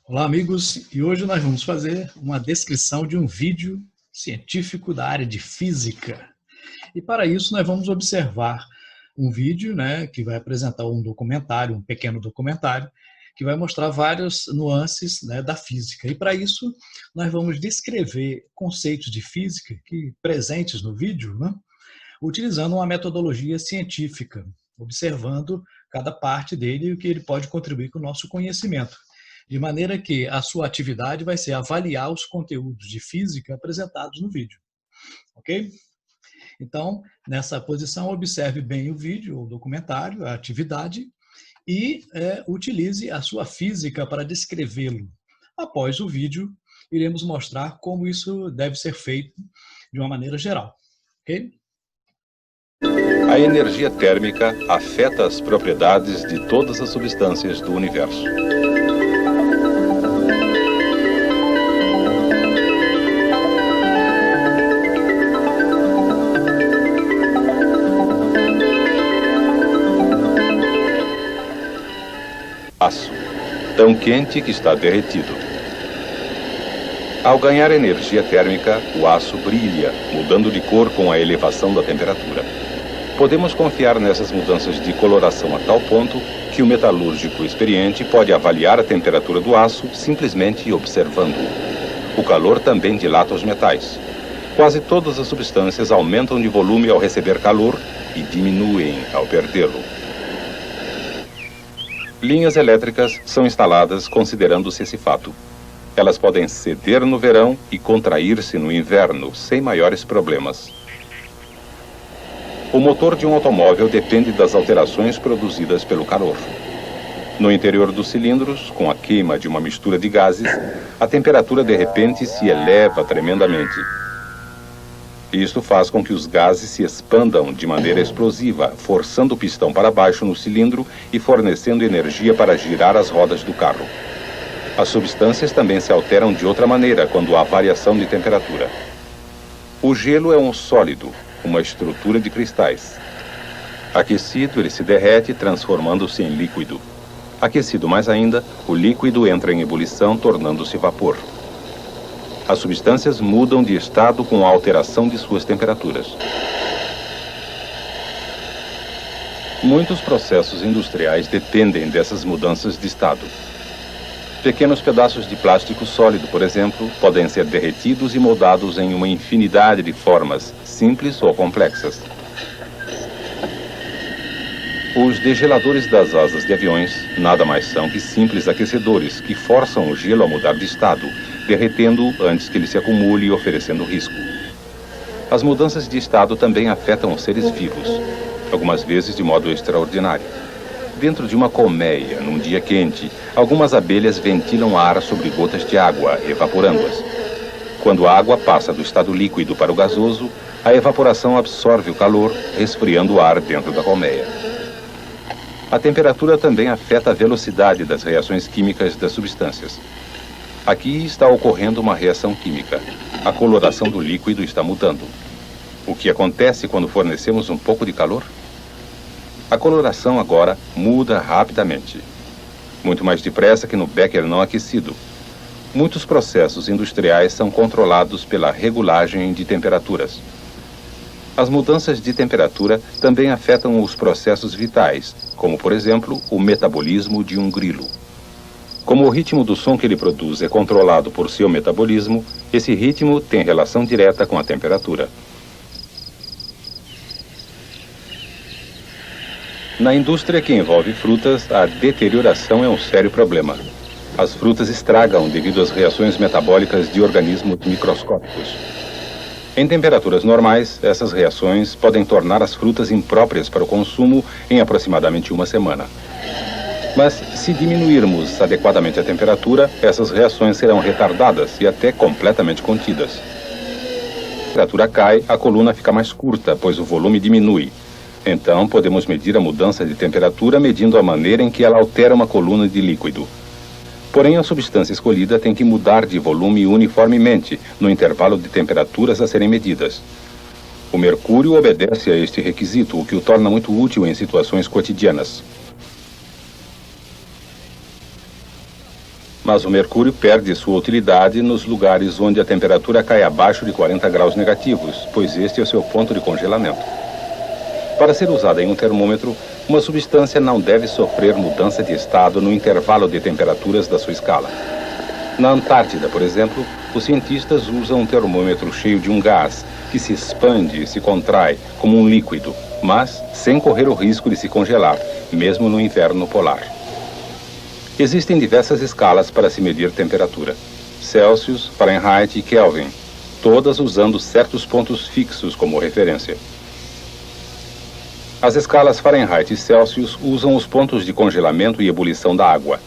Olá, amigos, e hoje nós vamos fazer uma descrição de um vídeo científico da área de física. E para isso nós vamos observar um vídeo, que vai apresentar um documentário, um pequeno documentário, que vai mostrar várias nuances, da física. E para isso nós vamos descrever conceitos de física presentes no vídeo, utilizando uma metodologia científica, observando cada parte dele e o que ele pode contribuir com o nosso conhecimento. De maneira que a sua atividade vai ser avaliar os conteúdos de física apresentados no vídeo. Ok? Então, nessa posição, observe bem o vídeo, o documentário, a atividade, e utilize a sua física para descrevê-lo. Após o vídeo, iremos mostrar como isso deve ser feito de uma maneira geral. Ok? A energia térmica afeta as propriedades de todas as substâncias do universo. Aço, tão quente que está derretido. Ao ganhar energia térmica, o aço brilha, mudando de cor com a elevação da temperatura. Podemos confiar nessas mudanças de coloração a tal ponto que o metalúrgico experiente pode avaliar a temperatura do aço simplesmente observando-o. O calor também dilata os metais. Quase todas as substâncias aumentam de volume ao receber calor e diminuem ao perdê-lo. Linhas elétricas são instaladas considerando-se esse fato. Elas podem ceder no verão e contrair-se no inverno, sem maiores problemas. O motor de um automóvel depende das alterações produzidas pelo calor. No interior dos cilindros, com a queima de uma mistura de gases, a temperatura de repente se eleva tremendamente. Isto faz com que os gases se expandam de maneira explosiva, forçando o pistão para baixo no cilindro e fornecendo energia para girar as rodas do carro. As substâncias também se alteram de outra maneira quando há variação de temperatura. O gelo é um sólido, uma estrutura de cristais. Aquecido, ele se derrete, transformando-se em líquido. Aquecido mais ainda, o líquido entra em ebulição, tornando-se vapor. As substâncias mudam de estado com a alteração de suas temperaturas. Muitos processos industriais dependem dessas mudanças de estado. Pequenos pedaços de plástico sólido, por exemplo, podem ser derretidos e moldados em uma infinidade de formas, simples ou complexas. Os degeladores das asas de aviões nada mais são que simples aquecedores que forçam o gelo a mudar de estado, derretendo-o antes que ele se acumule e oferecendo risco. As mudanças de estado também afetam os seres vivos, algumas vezes de modo extraordinário. Dentro de uma colmeia, num dia quente, algumas abelhas ventilam ar sobre gotas de água, evaporando-as. Quando a água passa do estado líquido para o gasoso, a evaporação absorve o calor, resfriando o ar dentro da colmeia. A temperatura também afeta a velocidade das reações químicas das substâncias. Aqui está ocorrendo uma reação química. A coloração do líquido está mudando. O que acontece quando fornecemos um pouco de calor? A coloração agora muda rapidamente. Muito mais depressa que no becker não aquecido. Muitos processos industriais são controlados pela regulagem de temperaturas. As mudanças de temperatura também afetam os processos vitais, como, por exemplo, o metabolismo de um grilo. Como o ritmo do som que ele produz é controlado por seu metabolismo, esse ritmo tem relação direta com a temperatura. Na indústria que envolve frutas, a deterioração é um sério problema. As frutas estragam devido às reações metabólicas de organismos microscópicos. Em temperaturas normais, essas reações podem tornar as frutas impróprias para o consumo em aproximadamente uma semana. Mas, se diminuirmos adequadamente a temperatura, essas reações serão retardadas e até completamente contidas. Se a temperatura cai, a coluna fica mais curta, pois o volume diminui. Então, podemos medir a mudança de temperatura medindo a maneira em que ela altera uma coluna de líquido. Porém, a substância escolhida tem que mudar de volume uniformemente no intervalo de temperaturas a serem medidas. O mercúrio obedece a este requisito, o que o torna muito útil em situações cotidianas. Mas o mercúrio perde sua utilidade nos lugares onde a temperatura cai abaixo de 40 graus negativos, pois este é o seu ponto de congelamento. Para ser usada em um termômetro, uma substância não deve sofrer mudança de estado no intervalo de temperaturas da sua escala. Na Antártida, por exemplo, os cientistas usam um termômetro cheio de um gás que se expande e se contrai como um líquido, mas sem correr o risco de se congelar, mesmo no inverno polar. Existem diversas escalas para se medir temperatura: Celsius, Fahrenheit e Kelvin, todas usando certos pontos fixos como referência. As escalas Fahrenheit e Celsius usam os pontos de congelamento e ebulição da água.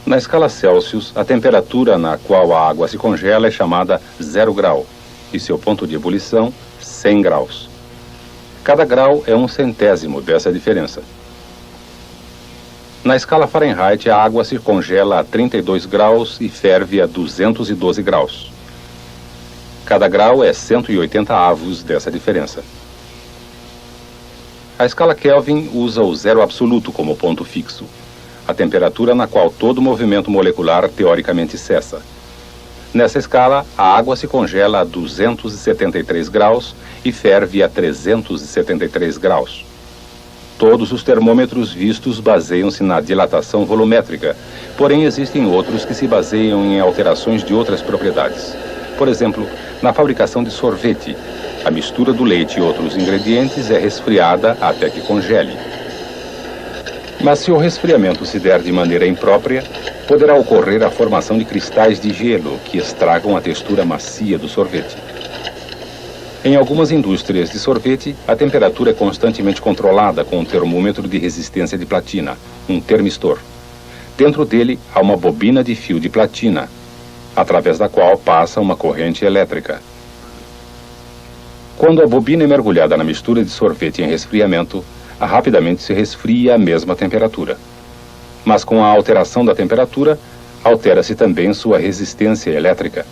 Na escala Celsius, a temperatura na qual a água se congela é chamada 0 grau e seu ponto de ebulição 100 graus. Cada grau é 1/100º dessa diferença. Na escala Fahrenheit, a água se congela a 32 graus e ferve a 212 graus. Cada grau é 180 avos dessa diferença. A escala Kelvin usa o zero absoluto como ponto fixo, a temperatura na qual todo movimento molecular teoricamente cessa. Nessa escala, a água se congela a 273 graus e ferve a 373 graus. Todos os termômetros vistos baseiam-se na dilatação volumétrica, porém existem outros que se baseiam em alterações de outras propriedades. Por exemplo, na fabricação de sorvete, a mistura do leite e outros ingredientes é resfriada até que congele. Mas se o resfriamento se der de maneira imprópria, poderá ocorrer a formação de cristais de gelo que estragam a textura macia do sorvete. Em algumas indústrias de sorvete, a temperatura é constantemente controlada com um termômetro de resistência de platina, um termistor. Dentro dele há uma bobina de fio de platina, através da qual passa uma corrente elétrica. Quando a bobina é mergulhada na mistura de sorvete em resfriamento, rapidamente se resfria à mesma temperatura. Mas com a alteração da temperatura, altera-se também sua resistência elétrica.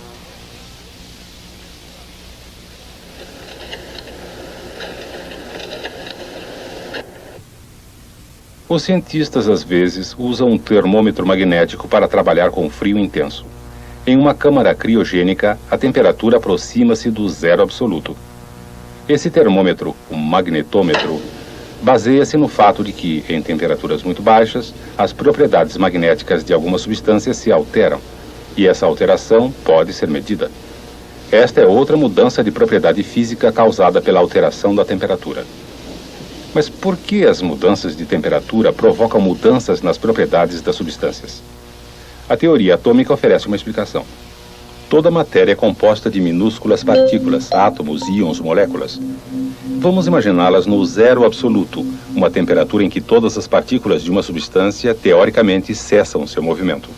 Os cientistas, às vezes, usam um termômetro magnético para trabalhar com frio intenso. Em uma câmara criogênica, a temperatura aproxima-se do zero absoluto. Esse termômetro, o magnetômetro, baseia-se no fato de que, em temperaturas muito baixas, as propriedades magnéticas de algumas substâncias se alteram, e essa alteração pode ser medida. Esta é outra mudança de propriedade física causada pela alteração da temperatura. Mas por que as mudanças de temperatura provocam mudanças nas propriedades das substâncias? A teoria atômica oferece uma explicação. Toda matéria é composta de minúsculas partículas, átomos, íons, moléculas. Vamos imaginá-las no zero absoluto, uma temperatura em que todas as partículas de uma substância, teoricamente, cessam seu movimento.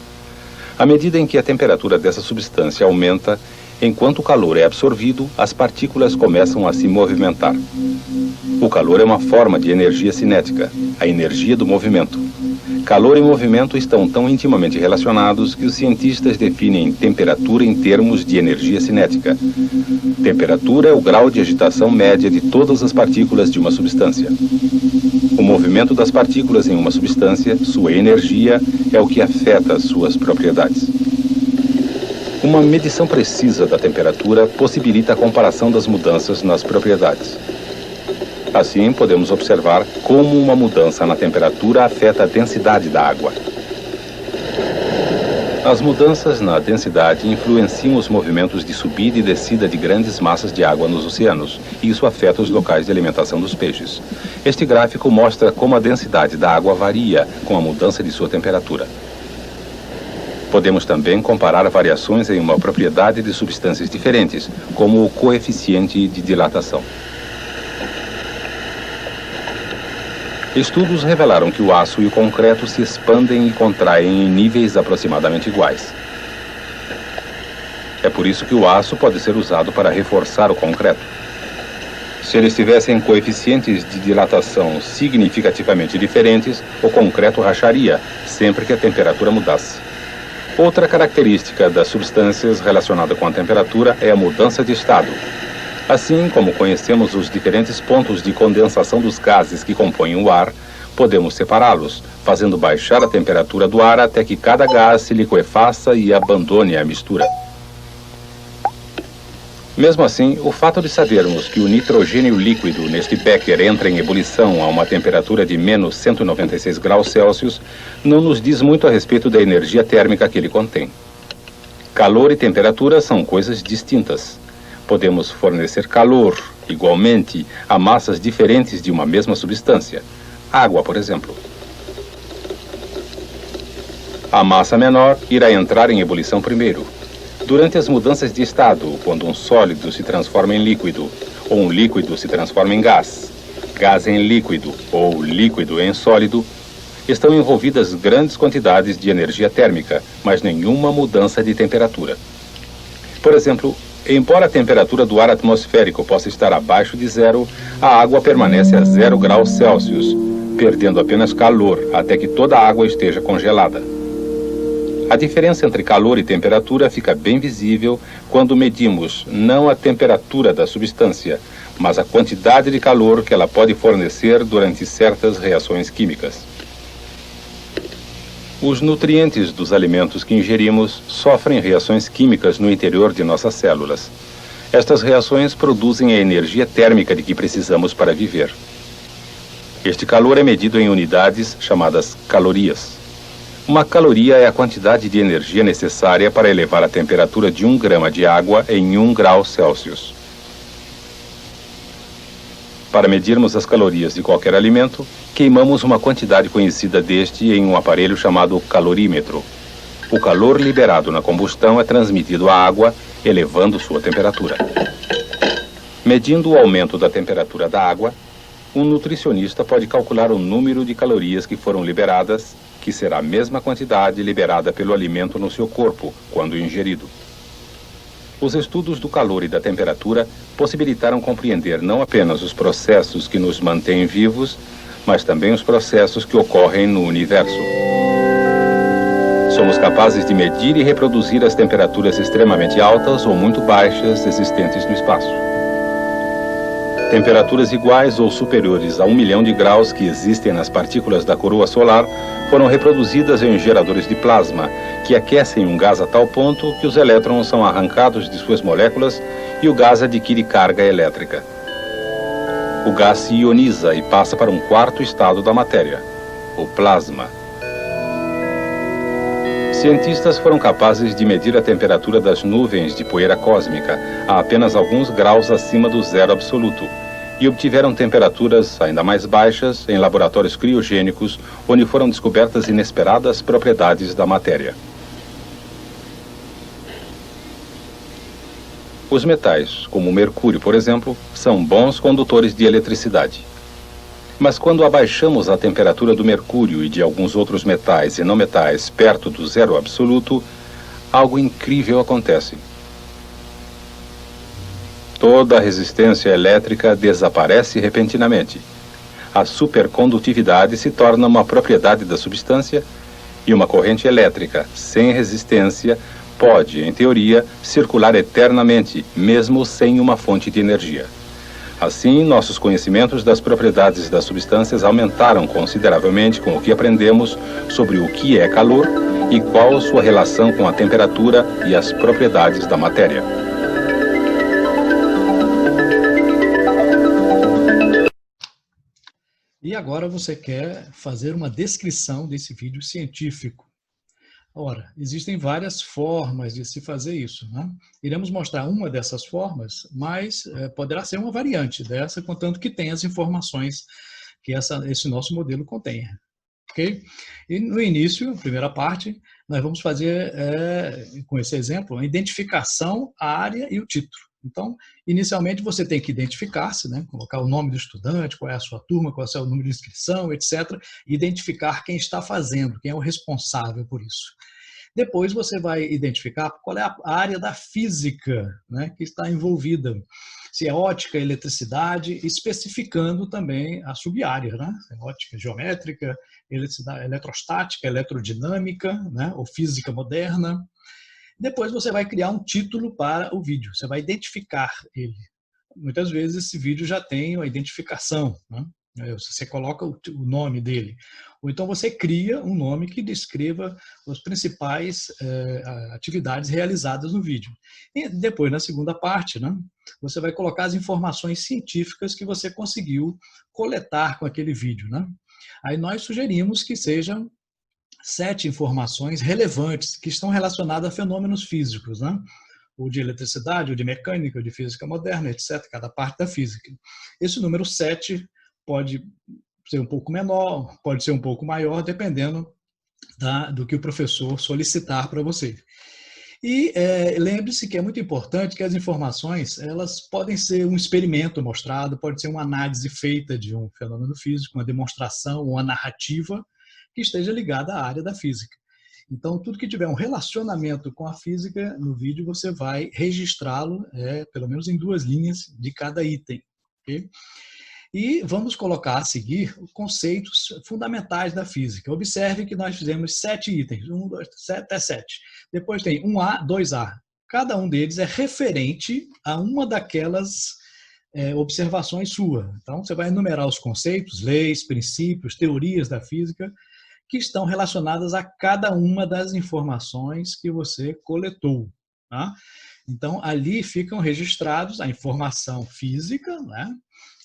À medida em que a temperatura dessa substância aumenta, enquanto o calor é absorvido, as partículas começam a se movimentar. O calor é uma forma de energia cinética, a energia do movimento. Calor e movimento estão tão intimamente relacionados que os cientistas definem temperatura em termos de energia cinética. Temperatura é o grau de agitação média de todas as partículas de uma substância. O movimento das partículas em uma substância, sua energia, é o que afeta as suas propriedades. Uma medição precisa da temperatura possibilita a comparação das mudanças nas propriedades. Assim, podemos observar como uma mudança na temperatura afeta a densidade da água. As mudanças na densidade influenciam os movimentos de subida e descida de grandes massas de água nos oceanos, e isso afeta os locais de alimentação dos peixes. Este gráfico mostra como a densidade da água varia com a mudança de sua temperatura. Podemos também comparar variações em uma propriedade de substâncias diferentes, como o coeficiente de dilatação. Estudos revelaram que o aço e o concreto se expandem e contraem em níveis aproximadamente iguais. É por isso que o aço pode ser usado para reforçar o concreto. Se eles tivessem coeficientes de dilatação significativamente diferentes, o concreto racharia sempre que a temperatura mudasse. Outra característica das substâncias relacionada com a temperatura é a mudança de estado. Assim como conhecemos os diferentes pontos de condensação dos gases que compõem o ar, Podemos separá-los, fazendo baixar a temperatura do ar até que cada gás se liquefaça e abandone a mistura. Mesmo assim, o fato de sabermos que o nitrogênio líquido neste becker entra em ebulição a uma temperatura de menos 196 graus Celsius não nos diz muito a respeito da energia térmica que ele contém. Calor e temperatura são coisas distintas. Podemos fornecer calor, igualmente, a massas diferentes de uma mesma substância. Água, por exemplo. A massa menor irá entrar em ebulição primeiro. Durante as mudanças de estado, quando um sólido se transforma em líquido, ou um líquido se transforma em gás, gás em líquido ou líquido em sólido, estão envolvidas grandes quantidades de energia térmica, mas nenhuma mudança de temperatura. Por exemplo, embora a temperatura do ar atmosférico possa estar abaixo de zero, a água permanece a 0 graus Celsius, perdendo apenas calor até que toda a água esteja congelada. A diferença entre calor e temperatura fica bem visível quando medimos não a temperatura da substância, mas a quantidade de calor que ela pode fornecer durante certas reações químicas. Os nutrientes dos alimentos que ingerimos sofrem reações químicas no interior de nossas células. Estas reações produzem a energia térmica de que precisamos para viver. Este calor é medido em unidades chamadas calorias. Uma caloria é a quantidade de energia necessária para elevar a temperatura de 1 grama de água em 1 grau Celsius. Para medirmos as calorias de qualquer alimento, queimamos uma quantidade conhecida deste em um aparelho chamado calorímetro. O calor liberado na combustão é transmitido à água, elevando sua temperatura. Medindo o aumento da temperatura da água, um nutricionista pode calcular o número de calorias que foram liberadas, que será a mesma quantidade liberada pelo alimento no seu corpo, quando ingerido. Os estudos do calor e da temperatura possibilitaram compreender não apenas os processos que nos mantêm vivos, mas também os processos que ocorrem no universo. Somos capazes de medir e reproduzir as temperaturas extremamente altas ou muito baixas existentes no espaço. Temperaturas iguais ou superiores a 1 milhão de graus que existem nas partículas da coroa solar foram reproduzidas em geradores de plasma, que aquecem um gás a tal ponto que os elétrons são arrancados de suas moléculas e o gás adquire carga elétrica. O gás se ioniza e passa para um quarto estado da matéria, o plasma. Cientistas foram capazes de medir a temperatura das nuvens de poeira cósmica a apenas alguns graus acima do zero absoluto e obtiveram temperaturas ainda mais baixas em laboratórios criogênicos, onde foram descobertas inesperadas propriedades da matéria. Os metais, como o mercúrio, por exemplo, são bons condutores de eletricidade. Mas quando abaixamos a temperatura do mercúrio e de alguns outros metais e não metais perto do zero absoluto, algo incrível acontece. Toda a resistência elétrica desaparece repentinamente. A supercondutividade se torna uma propriedade da substância e uma corrente elétrica sem resistência pode, em teoria, circular eternamente, mesmo sem uma fonte de energia. Assim, nossos conhecimentos das propriedades das substâncias aumentaram consideravelmente com o que aprendemos sobre o que é calor e qual sua relação com a temperatura e as propriedades da matéria. E agora você quer fazer uma descrição desse vídeo científico. Ora, existem várias formas de se fazer isso, né? Iremos mostrar uma dessas formas, mas poderá ser uma variante dessa, contanto que tenha as informações que esse nosso modelo contenha. Ok? E no início, a primeira parte, nós vamos fazer, com esse exemplo, a identificação, a área e o título. Então, inicialmente você tem que identificar-se, né? Colocar o nome do estudante, qual é a sua turma, qual é o número de inscrição, etc. E identificar quem está fazendo, quem é o responsável por isso. Depois você vai identificar qual é a área da física, né, que está envolvida. Se é ótica, eletricidade, especificando também a sub-área, né? Ótica geométrica, eletrostática, eletrodinâmica, né? Ou física moderna. Depois você vai criar um título para o vídeo, você vai identificar ele. Muitas vezes esse vídeo já tem uma identificação, né? Você coloca o nome dele. Ou então você cria um nome que descreva as principais atividades realizadas no vídeo. E depois, na segunda parte, né, você vai colocar as informações científicas que você conseguiu coletar com aquele vídeo. Né? Aí nós sugerimos que sejam 7 informações relevantes que estão relacionadas a fenômenos físicos, né? Ou de eletricidade, ou de mecânica, ou de física moderna, etc., cada parte da física. Esse número 7 pode ser um pouco menor, pode ser um pouco maior, dependendo do que o professor solicitar para você. E lembre-se que é muito importante que as informações elas podem ser um experimento mostrado, pode ser uma análise feita de um fenômeno físico, uma demonstração, uma narrativa que esteja ligada à área da física. Então, tudo que tiver um relacionamento com a física, no vídeo você vai registrá-lo, pelo menos em 2 linhas de cada item. Okay? E vamos colocar a seguir conceitos fundamentais da física. Observe que nós fizemos 7 itens, 1, 2, 3, até 7. Depois tem 1A, 2A. Cada um deles é referente a uma daquelas observações sua. Então, você vai enumerar os conceitos, leis, princípios, teorias da física, que estão relacionadas a cada uma das informações que você coletou. Tá? Então, ali ficam registrados a informação física, né?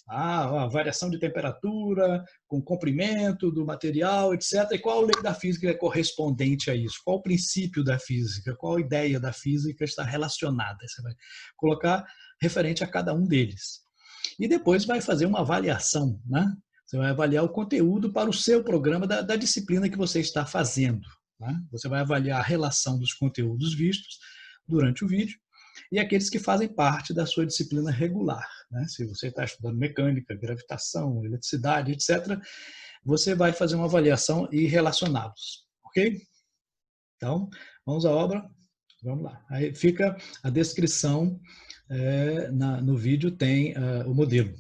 A variação de temperatura, com comprimento do material, etc. E qual lei da física é correspondente a isso? Qual o princípio da física? Qual ideia da física está relacionada? Você vai colocar referente a cada um deles. E depois vai fazer uma avaliação, né? Você vai avaliar o conteúdo para o seu programa da disciplina que você está fazendo. Né? Você vai avaliar a relação dos conteúdos vistos durante o vídeo e aqueles que fazem parte da sua disciplina regular. Né? Se você está estudando mecânica, gravitação, eletricidade, etc., você vai fazer uma avaliação e relacioná-los. Ok? Então, vamos à obra. Vamos lá. Aí fica a descrição, no vídeo tem o modelo.